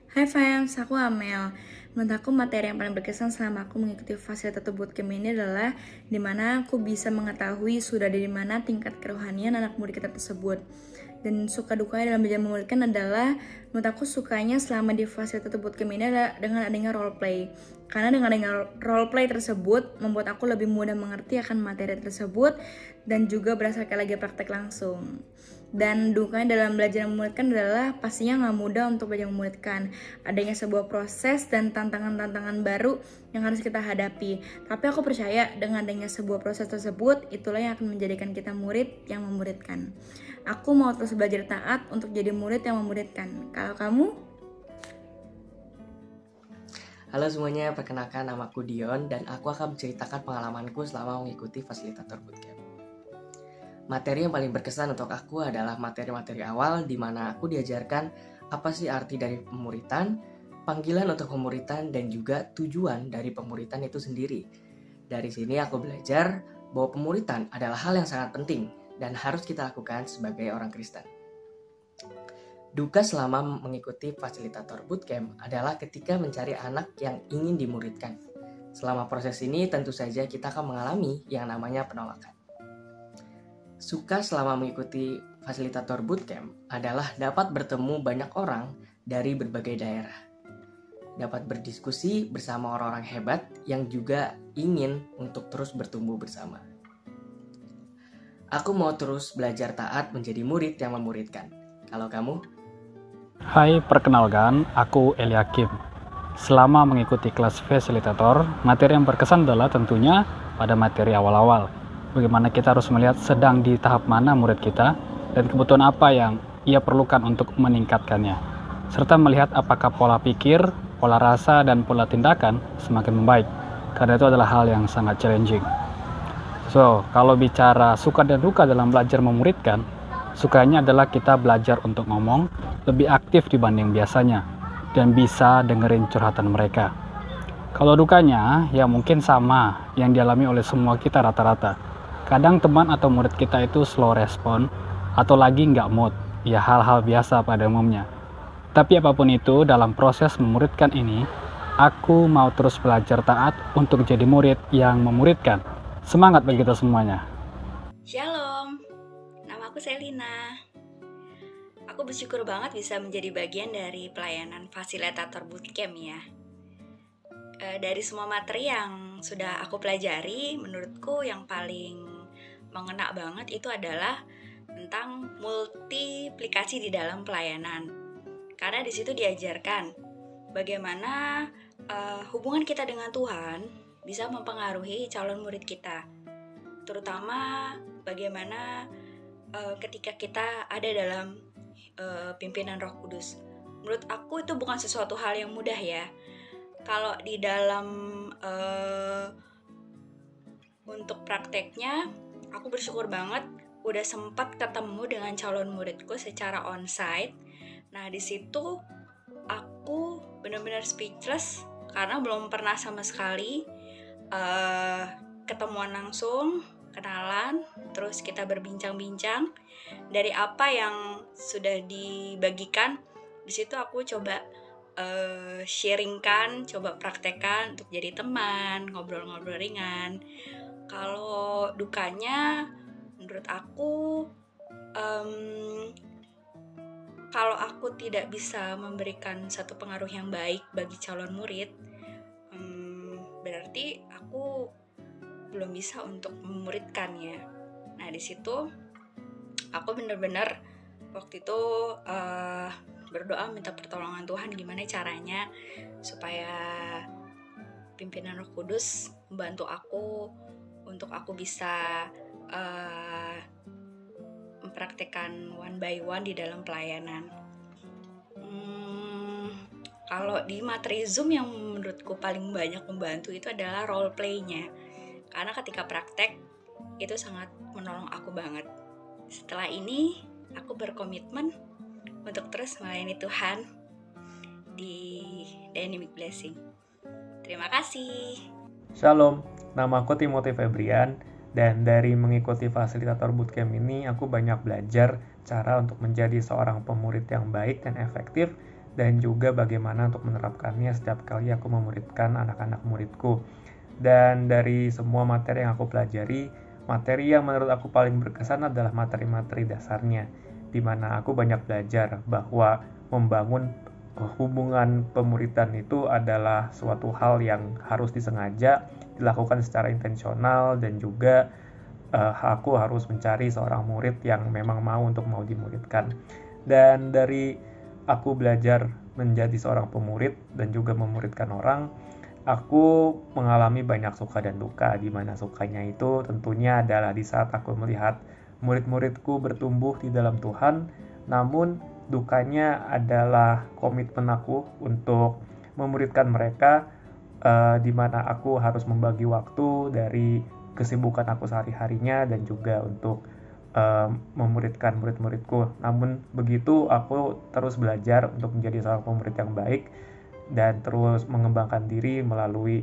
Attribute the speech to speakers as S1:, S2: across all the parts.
S1: Hai fans, aku Amel. Menurut aku materi yang paling berkesan selama aku mengikuti fasilitator bootcamp ini adalah dimana aku bisa mengetahui sudah dari mana tingkat kerohanian anak murid kita tersebut. Dan suka dukanya dalam belajar memuridkan adalah menurut aku sukanya selama di fasilitator bootcamp ini adalah dengan adanya roleplay. Karena dengan adanya roleplay tersebut membuat aku lebih mudah mengerti akan materi tersebut dan juga berasa kayak lagi praktek langsung. Dan dukanya dalam belajar memuridkan adalah pastinya nggak mudah untuk belajar memuridkan. Adanya sebuah proses dan tantangan-tantangan baru yang harus kita hadapi. Tapi aku percaya dengan adanya sebuah proses tersebut, itulah yang akan menjadikan kita murid yang memuridkan. Aku mau terus belajar taat untuk jadi murid yang memuridkan. Kalau kamu?
S2: Halo semuanya, perkenalkan namaku Dion dan aku akan menceritakan pengalamanku selama mengikuti fasilitator bootcamp. Materi yang paling berkesan untuk aku adalah materi-materi awal di mana aku diajarkan apa sih arti dari pemuritan, panggilan untuk pemuritan, dan juga tujuan dari pemuritan itu sendiri. Dari sini aku belajar bahwa pemuritan adalah hal yang sangat penting dan harus kita lakukan sebagai orang Kristen. Duka selama mengikuti fasilitator bootcamp adalah ketika mencari anak yang ingin dimuridkan. Selama proses ini tentu saja kita akan mengalami yang namanya penolakan. Suka selama mengikuti fasilitator bootcamp adalah dapat bertemu banyak orang dari berbagai daerah. Dapat berdiskusi bersama orang-orang hebat yang juga ingin untuk terus bertumbuh bersama. Aku mau terus belajar taat menjadi murid yang memuridkan. Kalau kamu?
S3: Hai, perkenalkan, aku Eliakim. Selama mengikuti kelas fasilitator, materi yang berkesan adalah tentunya pada materi awal-awal. Bagaimana kita harus melihat sedang di tahap mana murid kita dan kebutuhan apa yang ia perlukan untuk meningkatkannya. Serta melihat apakah pola pikir, pola rasa, dan pola tindakan semakin membaik. Karena itu adalah hal yang sangat challenging. So, kalau bicara suka dan duka dalam belajar memuridkan, sukanya adalah kita belajar untuk ngomong lebih aktif dibanding biasanya dan bisa dengerin curhatan mereka. Kalau dukanya, ya mungkin sama yang dialami oleh semua kita rata-rata. Kadang teman atau murid kita itu slow respon atau lagi nggak mood, ya hal-hal biasa pada umumnya. Tapi apapun itu, dalam proses memuridkan ini, aku mau terus belajar taat untuk jadi murid yang memuridkan. Semangat bagi kita semuanya.
S4: Shalom, nama aku Selina. Aku bersyukur banget bisa menjadi bagian dari pelayanan fasilitator bootcamp ya. Dari semua materi yang sudah aku pelajari, menurutku yang paling mengena banget itu adalah tentang multiplikasi di dalam pelayanan. Karena di situ diajarkan bagaimana hubungan kita dengan Tuhan bisa mempengaruhi calon murid kita. Terutama bagaimana ketika kita ada dalam pimpinan Roh Kudus. Menurut aku itu bukan sesuatu hal yang mudah ya. Kalau di dalam untuk prakteknya, aku bersyukur banget udah sempat ketemu dengan calon muridku secara onsite. Nah, di situ aku benar-benar speechless karena belum pernah sama sekali ketemuan langsung, kenalan, terus kita berbincang-bincang dari apa yang sudah dibagikan. Di situ aku coba sharingkan, coba praktekkan untuk jadi teman, ngobrol-ngobrol ringan. Kalau dukanya, menurut aku, kalau aku tidak bisa memberikan satu pengaruh yang baik bagi calon murid, berarti aku belum bisa untuk memuridkan ya. Nah, di situ aku benar-benar waktu itu berdoa minta pertolongan Tuhan gimana caranya supaya pimpinan Roh Kudus membantu aku untuk aku bisa mempraktekkan one by one di dalam pelayanan. Kalau di materi Zoom yang menurutku paling banyak membantu itu adalah role play-nya. Karena ketika praktek itu sangat menolong aku banget. Setelah ini aku berkomitmen untuk terus melayani Tuhan di Dynamic Blessing. Terima kasih.
S5: Shalom, nama aku Timothy Febrian dan dari mengikuti fasilitator bootcamp ini aku banyak belajar cara untuk menjadi seorang pemurid yang baik dan efektif dan juga bagaimana untuk menerapkannya setiap kali aku memuridkan anak-anak muridku. Dan dari semua materi yang aku pelajari, materi yang menurut aku paling berkesan adalah materi-materi dasarnya, di mana aku banyak belajar bahwa membangun hubungan pemuridan itu adalah suatu hal yang harus disengaja, dilakukan secara intensional, dan juga aku harus mencari seorang murid yang memang mau dimuridkan. Dan dari aku belajar menjadi seorang pemurid dan juga memuridkan orang, aku mengalami banyak suka dan duka, di mana sukanya itu tentunya adalah di saat aku melihat murid-muridku bertumbuh di dalam Tuhan, namun dukanya adalah komitmen aku untuk memuridkan mereka, di mana aku harus membagi waktu dari kesibukan aku sehari-harinya dan juga untuk memuridkan murid-muridku. Namun begitu aku terus belajar untuk menjadi seorang pemurid yang baik dan terus mengembangkan diri melalui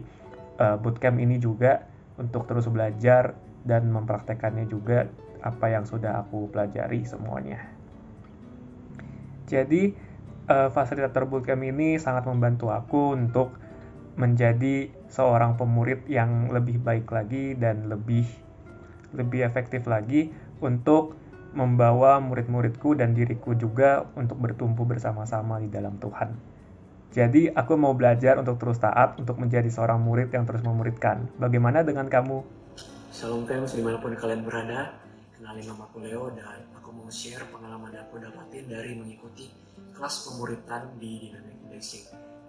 S5: bootcamp ini juga untuk terus belajar dan mempraktekannya juga apa yang sudah aku pelajari semuanya. Jadi fasilitator bootcamp ini sangat membantu aku untuk menjadi seorang pemurid yang lebih baik lagi dan lebih efektif lagi untuk membawa murid-muridku dan diriku juga untuk bertumbuh bersama-sama di dalam Tuhan. Jadi aku mau belajar untuk terus taat, untuk menjadi seorang murid yang terus memuridkan. Bagaimana dengan kamu?
S6: Shalom fans, dimanapun kalian berada. Kenalin, nama aku Leo dan aku mau share pengalaman yang aku dapatin dari mengikuti kelas pemuridan di Dynamic Basic.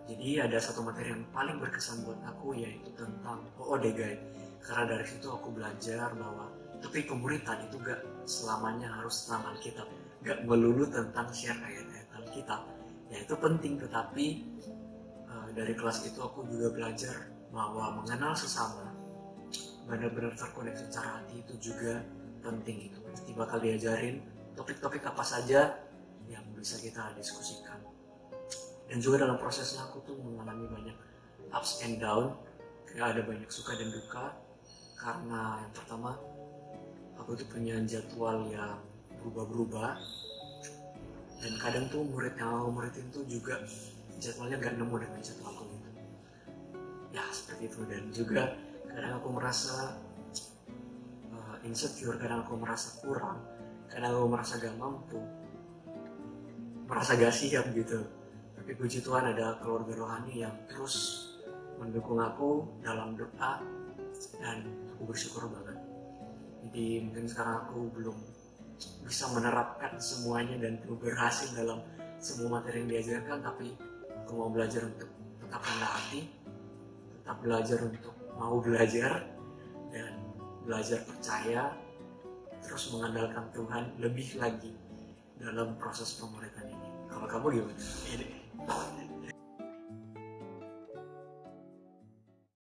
S6: Jadi ada satu materi yang paling berkesan buat aku, yaitu tentang OOD Guide. Karena dari situ aku belajar bahwa tapi pemuridan itu gak selamanya harus tentang Alkitab, gak melulu tentang share ayat-ayat Alkitab. Ya itu penting, tetapi dari kelas itu aku juga belajar bahwa mengenal sesama, benar-benar terkoneksi secara hati itu juga penting. Itu pasti bakal diajarin topik-topik apa saja yang bisa kita diskusikan. Dan juga dalam prosesnya aku tuh mengalami banyak ups and down, kayak ada banyak suka dan duka. Karena yang pertama, aku tuh punya jadwal yang berubah-berubah, dan kadang tuh murid yang aku muridin tuh juga jadwalnya gak nemu dengan jadwalku gitu. Ya seperti itu. Dan juga kadang aku merasa insecure, kadang aku merasa kurang, kadang aku merasa gak mampu, merasa gak siap gitu. Tapi puji Tuhan ada keluarga rohani yang terus mendukung aku dalam doa, dan aku bersyukur banget. Jadi mungkin sekarang aku belum bisa menerapkan semuanya dan belum berhasil dalam semua materi yang diajarkan, tapi aku mau belajar untuk tetap rendah hati, tetap belajar untuk mau belajar, dan belajar percaya, terus mengandalkan Tuhan lebih lagi dalam proses pemuridan ini. Kalau kamu gimana?